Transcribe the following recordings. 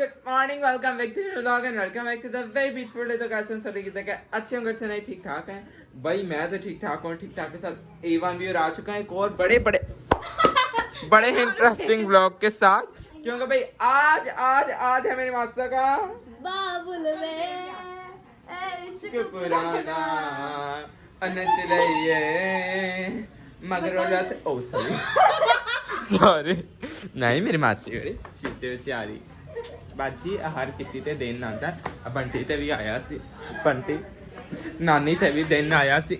Good morning, welcome back to vlog and welcome back to the very beautiful day. तो कैसे हैं सभी? कितने अच्छे होंगे से नहीं ठीक ठाक हैं भाई। मैं तो ठीक ठाक हूँ, ठीक ठाक के साथ A1 भी आ चुका है एक और बड़े इंटरेस्टिंग व्लॉग के साथ, क्योंकि भाई आज है मेरी मास्टर का बाबुल में इश्क पुराना चलिए मगर ओ सॉरी नहीं, मेरी मासी बड़ी चिचारी बाजी हर किसी ते दिन आता। बंटी ते भी आया सी, बंटी नानी ते भी दिन आया सी।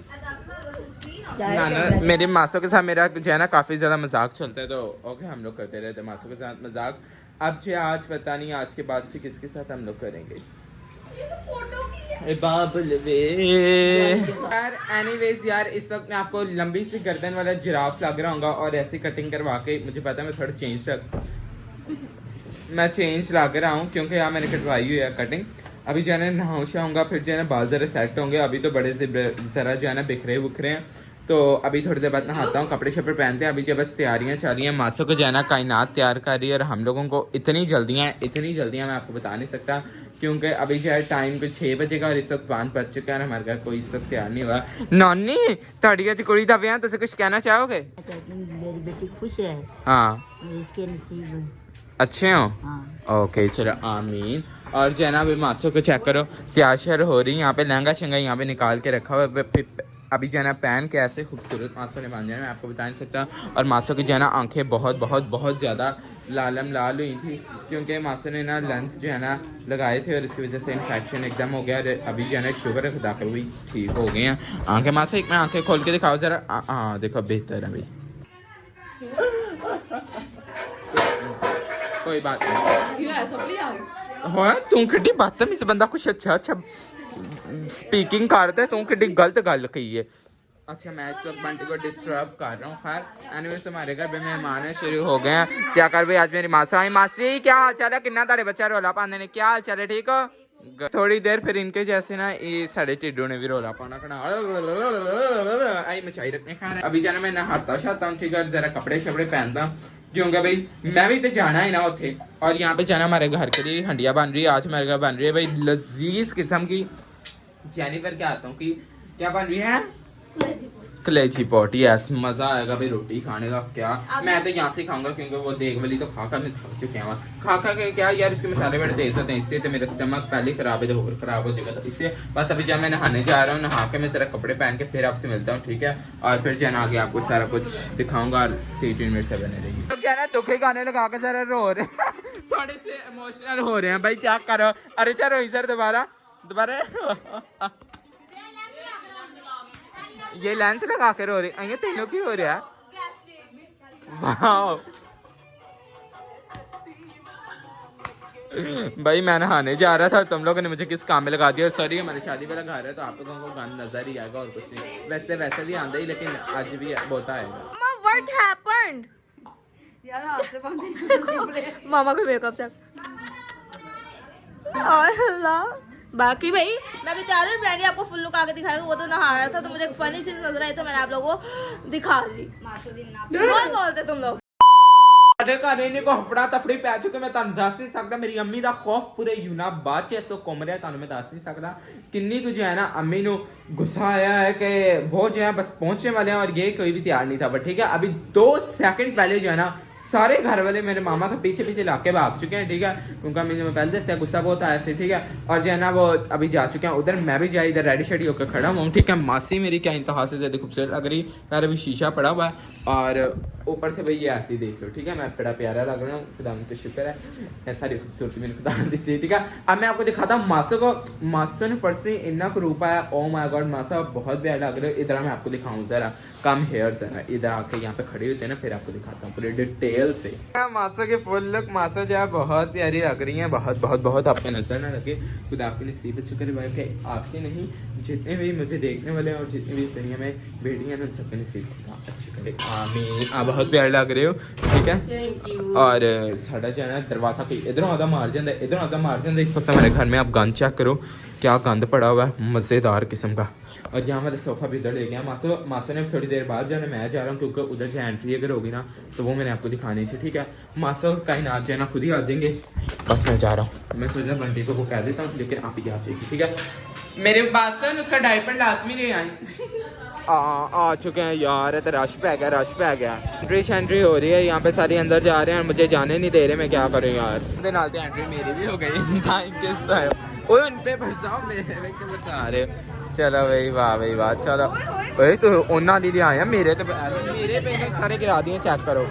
नाना मेरी मासों के साथ मेरा जो है ना काफ़ी ज़्यादा मजाक चलता है, तो ओके हम लोग करते रहते मासों के साथ मजाक। अब जो आज पता नहीं आज के बाद से किसके साथ हम लोग करेंगे बाबुल वे। यार एनीवेज यार, इस वक्त मैं आपको लंबी सी गर्दन वाला जिराफ लग रहा हूँ और ऐसी कटिंग करवा के मुझे पता है मैं थोड़ा चेंज लग रहा हूँ, क्योंकि यार मैंने कटवाई हुई है कटिंग। अभी जो है ना नहाऊंगा, फिर जो है ना बाल ज़रा सेट होंगे। अभी तो बड़े से ज़रा जो है ना बिखरे हैं, तो अभी थोड़ी देर बाद नहाता हूँ, कपड़े शपड़े पहनते हैं। अभी जो बस तैयारियाँ चल रही हैं, मासों को जो है ना कायनात तैयार कर रही है और हम लोगों को इतनी जल्दियाँ मैं आपको बता नहीं सकता, क्योंकि अभी जो है टाइम पे 6 बजे का और इस वक्त 5 बज चुका है और हमारे घर कोई इस वक्त तैयार नहीं हुआ। नानी ताड़िया च कुड़ी दा ब्याह, तुझे कुछ कहना चाहोगे? मेरी बेटी खुश है, हाँ इसके नसीब अच्छे हो? हाँ। ओके चलो आमीन। और जो है ना अभी मासों को चेक करो, तैयार श्यार हो रही है। यहाँ पे लहंगा शंगा यहाँ पे निकाल के रखा हुआ है, अभी जो है ना पहन के ऐसे खूबसूरत मासों ने बांध दिया, मैं आपको बता नहीं सकता। और मासों की जो है ना आंखें बहुत ज़्यादा लाल हुई थी, क्योंकि मासों ने ना लेंस जो है ना लगाए थे और इसकी वजह से इन्फेक्शन एकदम हो गया। और अभी जो है ना शुगर खुदा कर भी ठीक हो गए हैं आंखें। मासों एक मैं आंखें खोल के दिखाओ ज़रा। हाँ देखो बेहतर है भाई, कोई बात नहीं। तू कि बदतमीज बंदा कुछ अच्छा स्पीकिंग करता है, तू कि गलत गल कही है। अच्छा मैं इस वक्त बंटी को डिस्टर्ब कर रहा हूँ। खैर एनीवेज हमारे घर पे मेहमान है शुरू हो गए हैं। क्या कर भाई आज मेरी मासा आई। मासी क्या हाल चाल है? किन्ना तारे बच्चा रोला पाने ने, क्या हाल चाल है? ठीक हो? थोड़ी देर फिर इनके जैसे ना ये साढ़े टिड्डों ने भी रोला पाना खड़ा आई मचाई रखने। खैर अभी जाना मैं नहाता शाता हूँ, ठीक है, जरा कपड़े शपड़े पहनता, क्योंकि भाई मैं भी तो जाना है ना उठे। और यहाँ पे जाना हमारे घर के लिए हंडिया बन रही है, आज हमारे घर बन रही है भाई लजीज किस्म की। जेनिफर क्या आता हूँ कि क्या बन रही है? कलेजी पोट। यस मजा आएगा भाई रोटी खाने का। क्या मैं तो यहाँ से खाऊंगा, क्योंकि वो देख वाली तो खा मैं थक चुके हैं। खा के क्या यार इसके मसाले बड़े तेज होते हैं, इससे तो मेरा स्टमक पहले खराब है, तो और खराब हो जाएगा। तो इससे बस अभी जब मैं नहाने जा रहा हूँ, नहा के मैं सारा कपड़े पहन के फिर आपसे मिलता हूँ, ठीक है। और फिर जाना आगे आपको सारा कुछ दिखाऊंगा और सीट मिनट से बने रही तो क्या ना दुखे गाने लगा के जरा रो रहे थोड़े से इमोशनल हो रहे हैं भाई, चेक करो। अरे चलो सर दोबारा ये लेंस लगा कर हो रही है, तीनों की हो रहा है। वाह भाई मैं नहाने जा रहा था, तुम लोगों ने मुझे किस काम में लगा दिया। सॉरी हमारी शादी वाला घर है तो आप लोगों को गाना नजर ही आएगा और कुछ नहीं। वैसे भी आंदा ही, लेकिन आज भी बहुत आएगा। What happened? यार हाथ से बांध मामा को मेकअप चेक। बाकी भाई मैं भी चाह रही फ्रेंड आपको फुल लुक आगे दिखाएगा। वो तो नहा रहा था तो मुझे फनी चीज नजर आई, तो मैंने आप लोगों को दिखा दी। बहुत बोलते तुम लोग को हफड़ा तफड़ी पै चुके। मैं तुम दस नहीं सकता, मेरी अम्मी का खौफ पूरे यूनाबाद च इस घूम रहा, मैं दस नहीं सकता किन्नी कुछ जो है ना अम्मी ने गुस्सा आया है कि वो जो है बस पहुंचने वाले हैं और ये कोई भी तैयार नहीं था। बट ठीक है अभी 2 सेकंड पहले जो है ना सारे घर वाले मेरे मामा के पीछे लाके भाग चुके हैं, ठीक है, क्योंकि अम्मी ने पहले से गुस्सा बहुत आया से, ठीक है। और जो है ना वो अभी जा चुके हैं उधर, मैं भी जाए इधर रेडी शेडी होकर खड़ा हूँ, ठीक है। मासी मेरी क्या इंतहा से ज़्यादा खूबसूरत लग रही है। अभी शीशा पड़ा हुआ है और ऊपर से भाई ये ऐसे ही देख लो, ठीक है। मैं बड़ा प्यारा लग रहा हूँ, खुदा का शुक्र है, सारी खूबसूरती मैंने खुदा दी थी, ठीक है। अब मैं आपको दिखाता हूँ मासों को। मासों ने परसे इतना को रूप आया, ओ माय गॉड मासा बहुत प्यारा लग रहा है। इधर मैं आपको दिखाऊँ जरा, कम हेयर्स है ना, इधर आके यहाँ पे खड़े होते हैं ना, फिर आपको दिखाता हूँ पूरे डिटेल से। मासों के फुल लुक मासों जो है बहुत प्यारी लग रही है, बहुत आपके नजर ना लगे। खुदा आपके नसीब शुक्र भाई के आपके नहीं, जितने भी मुझे देखने वाले हैं और जितने भी इस दुनिया में बेटियां हैं सबके नसीब खुदा अच्छी करे आमीन। आप बहुत प्यारे लग रहे हो, ठीक है। और साढ़ा जो है ना दरवाजा कहीं इधरों आधा मार जाता है, इधरों आधा मार जाता है। इस वक्त हमारे घर में आप गंद चेक करो, क्या गंद पड़ा हुआ है मज़ेदार किस्म का। और यहाँ वाला सोफ़ा भी इधर ले गया। मासो ने थोड़ी देर बाद जाना, मैं जा रहा हूँ, क्योंकि उधर से एंट्री अगर होगी ना तो वो मैंने आपको दिखानी थी, ठीक है। मासो कायनात जो है ना खुद ही आ जाएंगे, बस मैं जा रहा हूँ। मैं सोचा बंटी को वो कह देता हूँ, लेकिन आप ही आ जाएगी, ठीक है। मेरे बात सुन, उसका डायपर लाजमी नहीं आई। आ चुके हैं यार, तो रश पे गया, रश पे गया। एंट्री हो रही है यहाँ पे, सारे अंदर जा रहे हैं और मुझे जाने नहीं दे रहे। मैं क्या करूँ यार, नाल तो एंट्री मेरी भी हो गई। Thank you sir. ओए उन पे फंसाओ, मेरे में क्यों फंसा रहे हो। चलो भाई वाह भाई वाह, चलो भाई तो उन्ना ली आया, मेरे तो मेरे पे सारे गिरा दिए, चेक करो।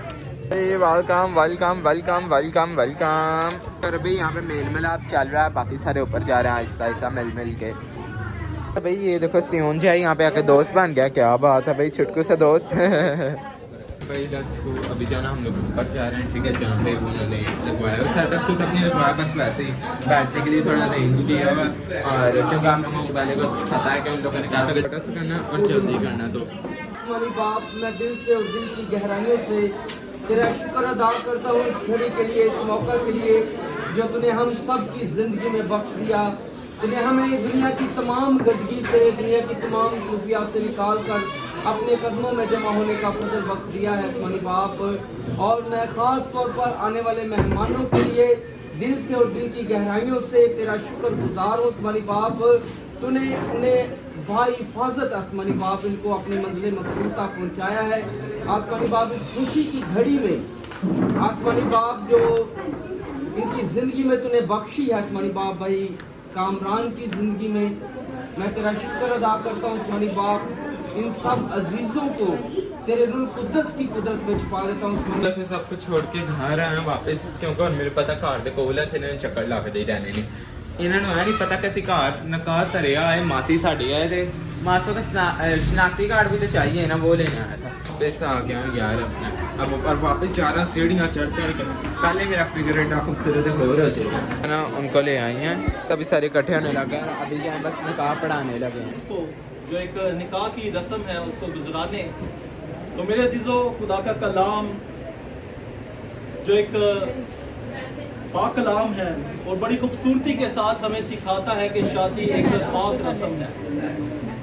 Welcome welcome welcome welcome welcome. और भाई यहाँ पे मेल मिलाप चल रहा है, बाकी सारे ऊपर जा रहे हैं आहिस्ता आहिस्ता मिल मिल के। भाई ये देखो सियोन जी है यहाँ पे आके दोस्त बन गया, क्या बात है भाई, छुटकू से दोस्त। भाई लेट्स गो, अभी जाना हम लोग ऊपर जा रहे हैं, ठीक है। जहाँ पे उन्होंने लगवाया सेटअप सूट अपनी लगवाया, बस वैसे ही बैठने के लिए थोड़ा अरेंज किया हुआ। और क्योंकि हम लोगों को पहले को पता है कि उन लोगों ने कहा था छोटा सा करना और जल्दी करना। तो हमारी बाप, मैं दिल से और दिल की गहराइयों से तेरा शुक्र अदा करता हूँ इस घड़ी के लिए, इस मौका के लिए जो तूने हम सब की ज़िंदगी में बख्श दिया। तूने हमें दुनिया की तमाम गंदगी से, दुनिया की तमाम खुफिया से निकाल कर अपने कदमों में जमा होने का फजल बख्श दिया है आसमानी बाप। और मैं ख़ास तौर पर आने वाले मेहमानों के लिए दिल से और दिल की गहराइयों से तेरा शुक्रगुजार हूँ आसमानी बाप। तूने अपने भाई हिफाजत आसमानी बाप इनको अपनी मंजिल मकसूद तक पहुँचाया है आसमानी बाप। इस खुशी की घड़ी में आसमानी बाप जो इनकी ज़िंदगी में तूने बख्शी है आसमानी बाप, भाई कामरान की ज़िंदगी में मैं तेरा शुक्र अदा करता हूँ आसमानी बाप। इन सब अजीज़ों को तेरे रुल कुद्दस की कुदरत में छुपा देता हूँ। से सब कुछ छोड़ के घर आए वापस, क्योंकि मेरे पता घर के कोल है, इन्होंने चक्कर ला के दे रहने ने। इन्होंने है नहीं पता कैसी घर नकार तरिया है, मासी साड़ी है ते मासों का शनाख्ती कार्ड भी तो चाहिए ना, वो लेने आया था। वापस आ गया यार अपना, अब ऊपर वापस जा रहा, सीढ़ियाँ चढ़ चढ़ के। पहले मेरा फिगर इतना खूबसूरत हो रहा है ना, उनको ले आई हैं, तभी सारे इकट्ठे होने लगे हैं। अभी जो बस निकाह पढ़ाने लगे हैं, जो एक निकाह की रस्म है उसको गुजराने। तो मेरे अजीज़ों, खुदा का कलाम जो एक पाक कलाम है और बड़ी खूबसूरती के साथ हमें सिखाता है कि शादी एक पाक रस्म है।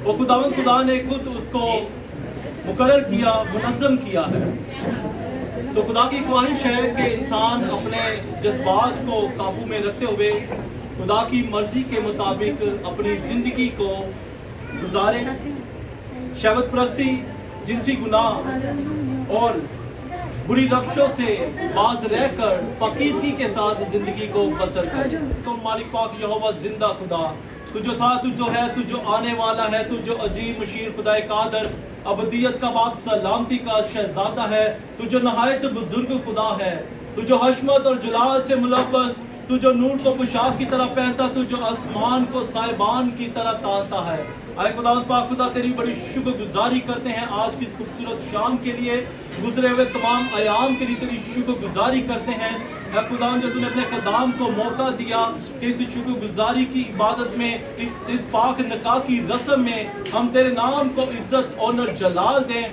वो खुदा ने खुद उसको मुकर्रर किया, मुनज़्ज़म किया है। सो खुदा की ख्वाहिश है कि इंसान अपने जज्बात को काबू में रखते हुए खुदा की मर्जी के मुताबिक अपनी ज़िंदगी को गुजारे। शहवत परस्ती, जिनसी गुनाह और बुरी रफ्शों से बाज रहकर पाकीज़गी के साथ जिंदगी को बसर करे। तो मालिक पाक यहोवा जिंदा खुदा, तू जो था, तू जो है, तू जो आने वाला है, तू जो अजीब मुशीर खुदाए कादर, अबदियत का बाप, सलामती का शहजादा है, तू जो नहायत बुजुर्ग खुदा है, तू जो हशमत और जलाल से मुलव्वस, तू जो नूर को पोशाक की तरह पहनता, तू जो आसमान को साइबान की तरह तानता है। आए खुदा पाक, खुदा तेरी बड़ी शुक्रगुजारी करते हैं आज की इस खूबसूरत शाम के लिए, गुजरे हुए तमाम अयाम के लिए तेरी शुक्रगुजारी करते हैं। खुदा जो तूने अपने कदाम को मौका दिया कि इस शुक्रगुजारी की इबादत में, इस पाक निकाह की रस्म में हम तेरे नाम को इज्जत ऑनर जलाल दें।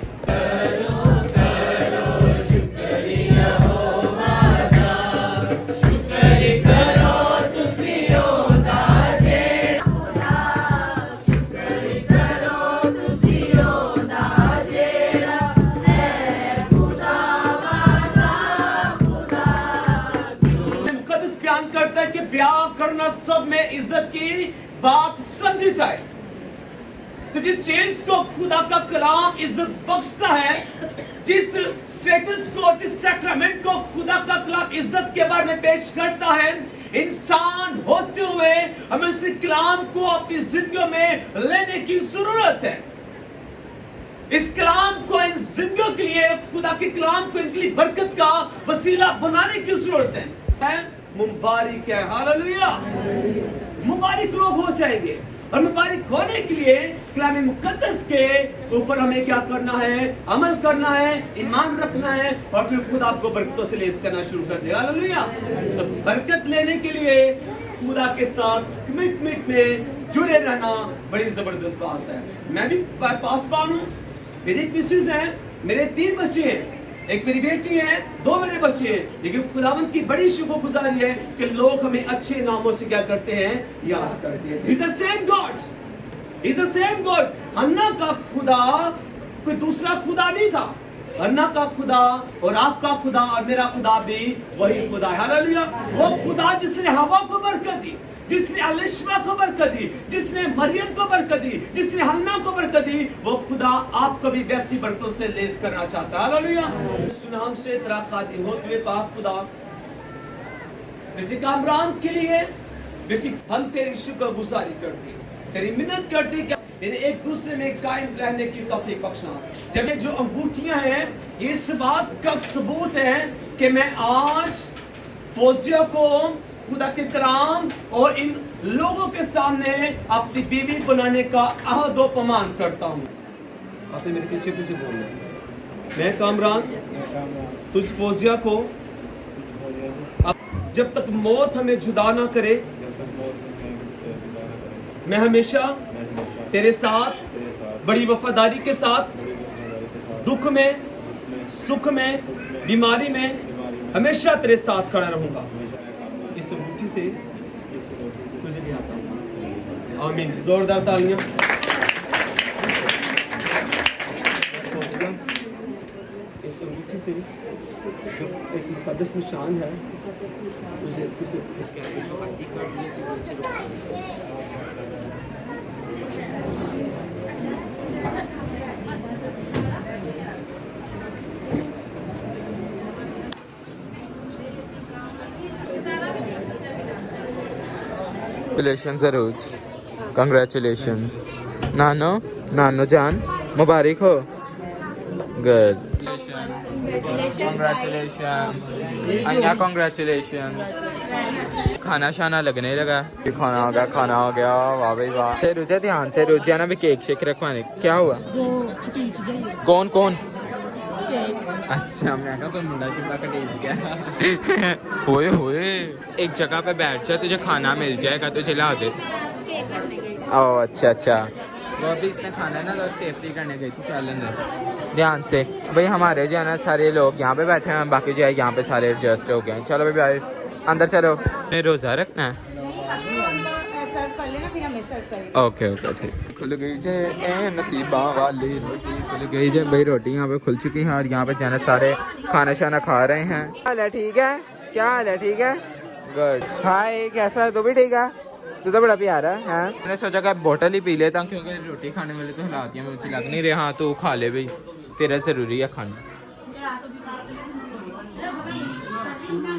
करता है कि ब्याह करना सब में इज्जत की बात समझी जाए। तो जिस चीज को खुदा का कलाम इज्जत बख्शता है, जिस स्टेटस को, जिस सेक्रेमेंट को खुदा का कलाम इज्जत के बारे में पेश करता है, इंसान होते हुए हमें उस कलाम को अपनी जिंदगी में लेने की जरूरत है। इस कलाम को इन जिंदगियों के लिए, खुदा के कलाम को इनके लिए बरकत का वसीला बनाने की जरूरत है। मुबारक है, हालेलुया। मुबारक लोग हो जाएंगे, और मुबारक होने के लिए कलाम मुकद्दस के ऊपर हमें क्या करना है? अमल करना है, ईमान रखना है, और फिर खुद आपको बरकतों से लेस करना शुरू कर देगा। हालेलुया। तो बरकत लेने के लिए खुदा के साथ कमिटमेंट में जुड़े रहना बड़ी जबरदस्त बात है। मैं भी पासवान हूँ, मेरी एक मिसेज है, मेरे 3 बच्चे हैं, एक मेरी बेटी है, 2 मेरे बच्चे हैं। लेकिन खुदावंद की बड़ी शुक्रगुजारी है कि लोग हमें अच्छे नामों से क्या करते हैं? याद करते हैं। He's the same God. He's the same God. हन्ना का खुदा कोई दूसरा खुदा नहीं था, अन्ना का खुदा और आपका खुदा और मेरा खुदा भी वही खुदा है। हालेलुया। वो खुदा जिसने हवा को बरकत दी, जिसने अलिशमा को बरकत दी, जिसने मरियम को बरकत दी, जिसने हन्ना को बरकत दी, वो खुदा आपको भी वैसी बरकतों से लेस करना चाहता है। हालेलुया। सुनाम से तेरा खादिम होते हुए पाक खुदा बेटे कामरान के लिए बेटी हम तेरी शुक्रगुजारी करते, तेरी मिन्नत करते कि मेरे एक दूसरे में कायम रहने की तौफीक बख्शना। जब ये जो अंगूठियां हैं ये इस बात का सबूत है कि मैं आज फौजियों को खुदा के कलाम और इन लोगों के सामने अपनी बीवी बनाने का अहद व पैमान करता हूँ। आपने मेरे पीछे पीछे बोलना, मैं कामरान तुझ फौजिया को जब तक मौत हमें जुदा ना करे, मैं हमेशा तेरे साथ बड़ी वफादारी के साथ दुख में, सुख में, बीमारी में हमेशा तेरे साथ खड़ा रहूंगा। इस अंगूठी से तुझे भी आता हूँ। आमीन। जोरदार तालियां। इस अंगूठी से एक मुकद्दस निशान है, तुझे जो हड्डी काटने से नीचे Congratulations Aruj, congratulations नानो जान, मुबारक हो। Good. Congratulations अन्या, congratulations। खाना शाना लगने लगा, खाना हो गया। वाह भाई वाह। से रुझे ध्यान से रुझ जाना भी केक शेक रखवाने। क्या हुआ? कौन? अच्छा मैं कहा कोई मुंडा शिमला का टेस्ट गया। होए एक जगह पे बैठ जा, तुझे खाना मिल जाएगा, तुझे ला दे। ओह अच्छा वो अभी इसने खाना ना तो सेफ्टी करने गई थी। चल अंदर ध्यान से भाई। हमारे जो है ना सारे लोग यहाँ पे बैठे हैं, बाकी जो है यहाँ पे सारे एडजस्ट हो गए हैं। चलो भाई अंदर चलो। रोज़ा रखना है। ओके ठीक। खुल गई जे नसीबा वाली रोटी, खुल गई जे भाई। रोटी यहाँ पे खुल चुकी है और यहाँ पे जाना सारे खाना शाना खा रहे हैं। हाल है ठीक है? क्या हाल है? ठीक है, गुड। हाय कैसा है? तू भी ठीक है? तू तो बड़ा प्यारा है। मैंने सोचा कि बोतल ही पी लेता हूँ क्योंकि रोटी खाने वाले तो हालातियाँ मुझे लग नहीं रहे। हाँ तू खा ले भाई, तेरा ज़रूरी है खाना।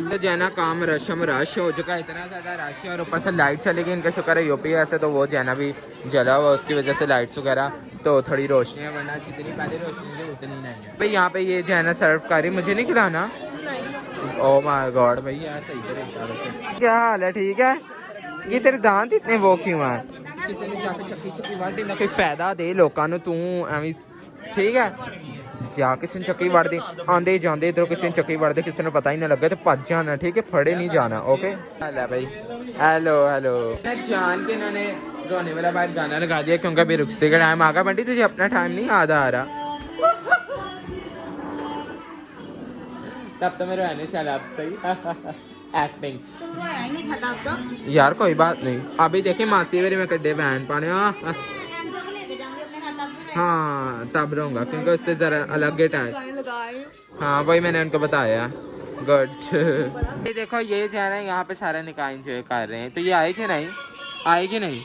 तो जो है ना काम रश हो चुका है, इतना ज़्यादा रश है और ऊपर से लाइट चली गई। इनका शुक्र है यूपी ऐसे तो वो जो है ना भी जला हुआ, उसकी वजह से लाइट्स वगैरह तो थोड़ी रोशनी है, वरना जितनी पहले रोशनी थी उतनी नहीं है भाई। यहाँ पे ये जो है ना सर्व कर रही, मुझे नहीं खिलाना। ओह माय गॉड भाई यार सही तरीका। क्या हाल है? ठीक है। ये तेरे दांत इतने वो क्यों हैं? किसी ने जाके चक्की वाटी ना कोई फायदा दे लोगों को, तू एवं ठीक है जा किसी ने चक्की वड़ दी, आंदे जाते इधर किसी ने चक्की वड़ दी, किसी ने पता ही ना लगे तो भज जाना, ठीक है, फड़े नहीं जाना। ओके हेलो भाई, हेलो जान के इन्होंने रोने वाला बात गाना लगा दिया क्योंकि अभी रुखसती का टाइम आ गया। बंटी तुझे अपना टाइम नहीं याद आ रहा? तब तो मैं रोने चला आप सही एक्टिंग यार कोई बात नहीं। अभी देखिए मासी मेरी में कड्डे बहन पाने हाँ तब रहूँगा क्योंकि उससे ज़रा अलग गेट है। हाँ वही मैंने उनको बताया। गुड। ये देखो ये जो है ना यहाँ पे सारा निकाह एंजॉय कर रहे हैं, तो ये आए कि नहीं? आए कि नहीं?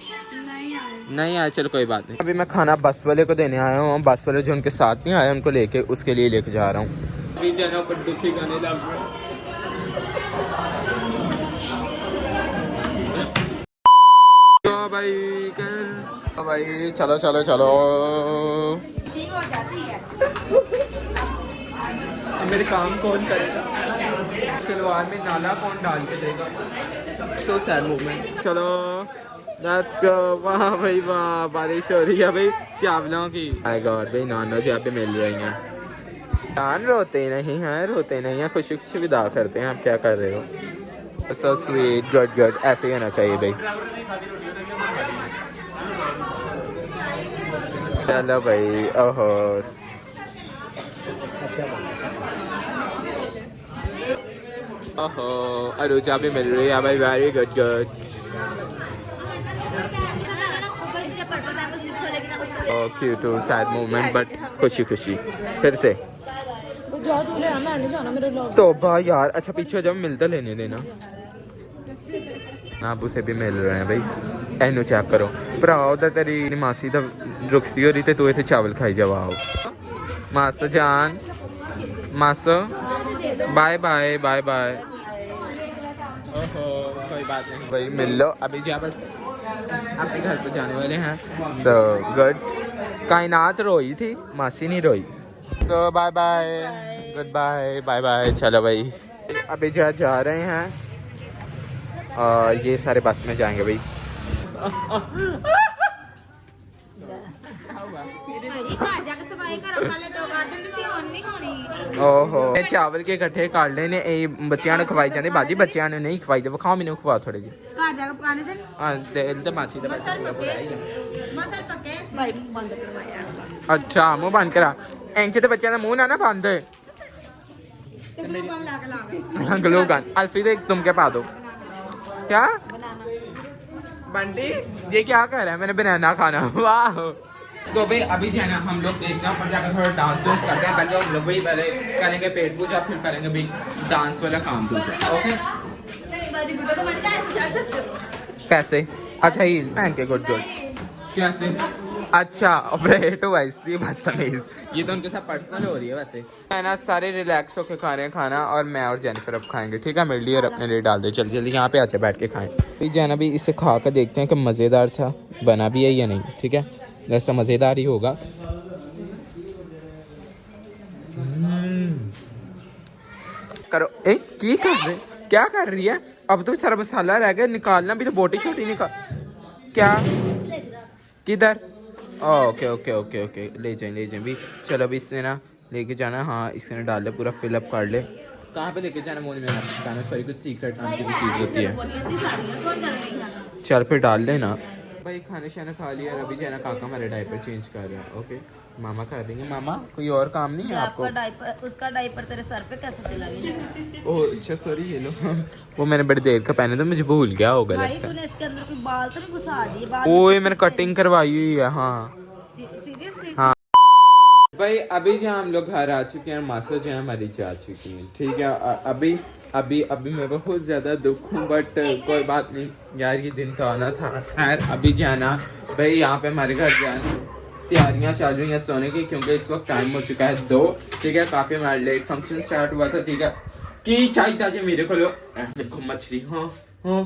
नहीं आए, चलो कोई बात नहीं। अभी मैं खाना बस वाले को देने आया हूँ, बस वाले जो उनके साथ नहीं आए उनको लेके उसके लिए लेके जा रहा हूँ। अभी जो है ऊपर दुखी गाने लग रहे भाई चलो चलो चलो। मेरे काम कौन करेगा? सलवार में नाला कौन डाल के देगा? So sad movement. चलो लेट्स गो। वाह भाई वाह, बारिश हो रही है भाई चावलों की। माय गॉड भाई नानो जी आप मिल रही हैं। जान रोते नहीं हैं, खुशी खुशी विदा करते हैं। आप क्या कर रहे हो? सो स्वीट, गुड ऐसे ही होना चाहिए भाई। चलो भाई। ओहो अरुजा भी मिल रही है भाई, very good. Cute sad moment but खुशी फिर से जा तू ले आ, मैं नहीं जाना, मेरे लोग तोबा यार। अच्छा पीछे जब मिलता लेने देना। आप उसे भी मिल रहे हैं भाई। एनू चेक करो भरा उधर तेरी मासी तो रुकती हो रही थे, तू इतने चावल खाई जाओ। मासो जान, मासो बाय बाय बाय बाय। ओहो कोई बात नहीं भाई, मिल लो अभी जा, बस अपने घर पे जाने वाले हैं। So good. कायनात रोई थी, मासी नहीं रोई। So bye bye, good bye, bye bye. चलो भाई अभी जा रहे हैं और ये सारे बस में जाएंगे भाई। ओहो चावल के इकट्ठे काट लेने बच्चियां खवाई जाते बाजी, बच्चियां ने नहीं खवाई। दे खाओ, मैंने खवा थोड़े जी मासी। अच्छा मुंह बंद करा, इंच तो बच्चों का मुंह ना बंद। ग्लू गन अल्फी देख तुम क्या पा दो क्या बंटी, ये क्या कर रहा है? मैंने बनाना खाना। वाह। तो भाई अभी जो है ना हम लोग देखना पर जाकर थोड़ा डांस करते हैं। पहले हम लोग भाई पहले करेंगे पेट पूजा, फिर करेंगे भाई डांस वाला काम पूजा। ओके कैसे? अच्छा हील पहन के, गुड गुड। कैसे? अच्छा ऑपरेट हुआ इसलिए बदतमीज। ये तो उनके साथ पर्सनल हो रही है वैसे है ना। सारे रिलैक्स होकर खा रहे हैं खाना और मैं और जेनिफर अब खाएंगे। ठीक है मेरे लिए और अपने लिए डाल दो। जल्दी जल्दी यहाँ पे आके बैठ के खाएं। भाई जैना भी इसे खा कर देखते हैं कि मज़ेदार सा बना भी है या नहीं। ठीक है जैसा मज़ेदार ही होगा। करो ए की कर रहे, क्या कर रही है? अब तो सारा मसाला रह गया, निकालना भी तो बोटी छोटी निकाल। क्या किधर? ओके ओके ओके ओके ले जाएं भी। चलो अभी इसने ना लेके जाना। हाँ इसने डाल ले, पूरा फिलअप कर ले। कहाँ पे लेके जाना मोनी? मेरा बताना, सॉरी कुछ सीक्रेट नाम की भी चीज़ होती है। चल फिर डाल लेना भाई। खाना शाना खा लिया और अभी जो है ना काका हमारे डायपर चेंज कर रहे हैं। ओके मामा कर देंगे। मामा कोई और काम नहीं है आपको? डायपर, उसका डायपर तेरे सर पे कैसे चला गया? ओह अच्छा सॉरी ये लो। वो मैंने बड़ी देर का पहने तो मुझे भूल गया होगा। भाई तूने इसके अंदर कोई बाल तो नहीं घुसा दिए? बाल ओए मैंने कटिंग करवाई हुई है। हाँ सीरियसली? हाँ भाई अभी जो हम लोग घर आ चुके हैं, मासा जो है हमारी जा चुकी हैं। ठीक है अभी अभी अभी मैं बहुत ज़्यादा दुख हूँ बट कोई बात नहीं यार, ये दिन तो आना था। खैर अभी जाना भाई यहाँ पे हमारे घर जाना तैयारियां चल रही हैं सोने की, क्योंकि इस वक्त टाइम हो चुका है 2। ठीक है काफ़ी हमारा लेट फंक्शन स्टार्ट हुआ था। ठीक है की चाहिए था मेरे को लो देखो मछली। हाँ हाँ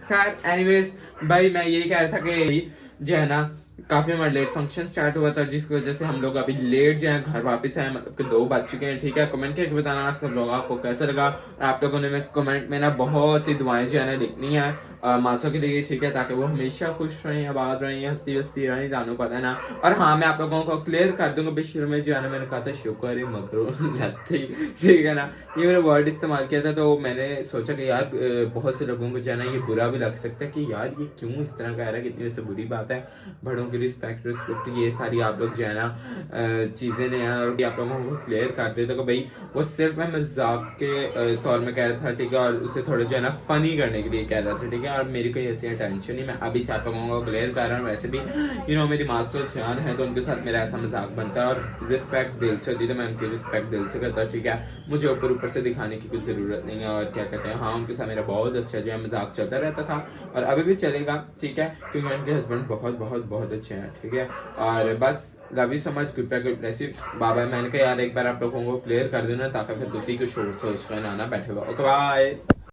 खैर एनीवेज भाई मैं यही कह रहा था कि जो है ना काफ़ी हमारा लेट फंक्शन स्टार्ट हुआ था, जिसकी वजह से हम लोग अभी लेट जो है घर वापस आए, मतलब कि 2 बज चुके हैं। ठीक है कमेंट करके बताना इसका ब्लॉग आपको कैसा लगा। और आप लोगों ने मैं कमेंट में ना बहुत सी दुआएं जो है ना लिखनी है मासो के लिए। ठीक है ताकि वो हमेशा खुश रहें, आबाद रहें, हंसती हंसती रहें, जानू पता है ना। और हाँ मैं आप लोगों को क्लियर कर दूंगा भी शुरू में जो है ना मैंने कहा था शुक्र है मगर ठीक है ना, ये मैंने वर्ड इस्तेमाल किया था। तो मैंने सोचा कि यार बहुत से लोगों को जो है ना ये बुरा भी लग सकता है कि यार ये क्यों इस तरह कह रहा है, कितनी वैसे बुरी बात है। बड़ों की रिस्पेक्ट ये सारी आप लोग जो है ना चीज़ें ने और आप लोगों को क्लियर कर देते तो भाई वो सिर्फ मैं मजाक के तौर में कह रहा था। ठीक है और उसे थोड़ा जो है ना फनी करने के लिए कह रहा था। ठीक है और मेरी कोई ऐसी टेंशन नहीं, मैं अभी से आप लोगों को क्लियर कर रहा हूँ। वैसे भी मेरी मास्टर जान है तो उनके साथ मेरा ऐसा मजाक बनता है और रिस्पेक्ट दिल से होती है तो मैं उनकी रिस्पेक्ट दिल से करता। ठीक है मुझे ऊपर से दिखाने की कुछ ज़रूरत नहीं है। और क्या कहते हैं हाँ उनके साथ मेरा बहुत अच्छा जो है मजाक चलता रहता था और अभी भी चलेगा। ठीक है क्योंकि उनके हस्बैंड बहुत बहुत बहुत अच्छे हैं। ठीक है और बस love you so much, good bless you बाबा। मैंने कहा यार एक बार आप लोगों को क्लियर कर देना ताकि फिर दूसरी को शोर सोच कर ना बैठे हुआ। Okay bye.